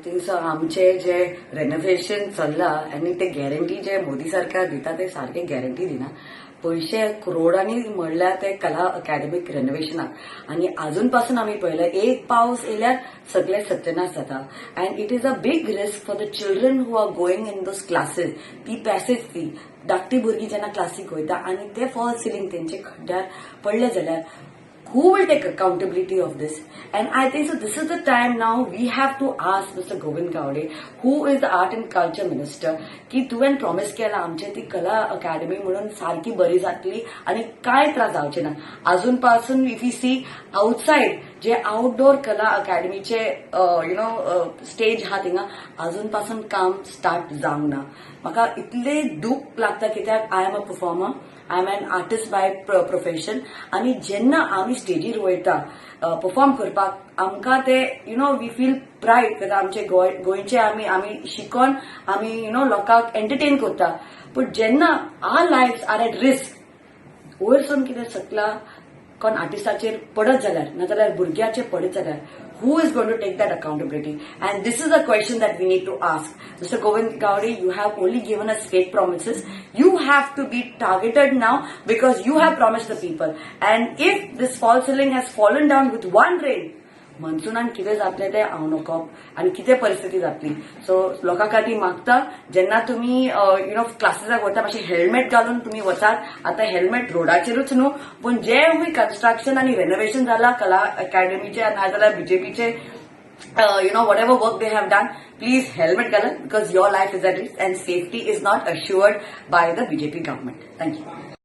Think so आमचे जे renovation चल्ला आणि ते गॅरंटी जे मोदी सरकार दिता ते सारखे गॅरंटी दिना. पैसे करोडांनी म्हणल्यार ते कला अकॅडमीक रेनोव्हेशनाक आणि अजूनपासून आम्ही पळयलें एक पावस येयल्यार सगळे सत्यानाश जाता. And it is a big risk for the children who are going in those classes. ती पॅसेज ती धाकटी भुरगीं जेन्ना क्लासीक वयता आणि ते फॉल सिलींग तेंचे खड्ड्यार पडले जाल्यार who will take accountability of this? And I think so this is the time now we have to ask Mr. Govind Gowde, who is the art and culture minister, की तुवें promise केला आमचे ती कला academy म्हणून सारखी बरी जातली आणि काय त्रास जावचे ना. अजूनपासून इफ यू सी आउटसाइड जे आउटडोर कला अकॅडमीचे स्टेज हा थिंगा अजूनपासून काम स्टार्ट जावंक ना. म्हाका इतले दूख लागता कित्याक I am a performer, I am an artist by profession आणि जेन्ना आम्ही स्टेजीर वयता परफॉर्म करपाक आमकां ते वी फील प्रायड आमचे गोंयचे आमी शिकोन आमी लोकांक एंटरटेन करता. बट जेन्ना आर लायफ्स आर एट रिस्क वयरसून कितें सकला कोण आर्टिस्टाचेर पडत जाल्यार नाजाल्यार भुरग्याचेर पडत जाल्यार who is going to take that accountability? And this is a question that we need to ask. Mr. Govind Gowde, you have only given us fake promises. You have to be targeted now because you have promised the people. And if this false ceiling has fallen down with one rain, मनसुनान कितें जातलें तें हांव नकळो आनी कितें परिस्थिती जातली. So लोकां खातीर मागता जेन्ना तुमी क्लासीसाक वता मातशें हेल्मेट घालून तुमी वचात. आतां हेल्मेट रोडाचेरूच न्हू पूण जे खूंय कन्स्ट्रक्शन आनी रेनोव्हेशन जाला कला अकॅडमीचे नाजाल्यार बीजेपीचे whatever work they have done, please helmet घाला because your life is at risk and safety is not assured by the BJP government. Thank you.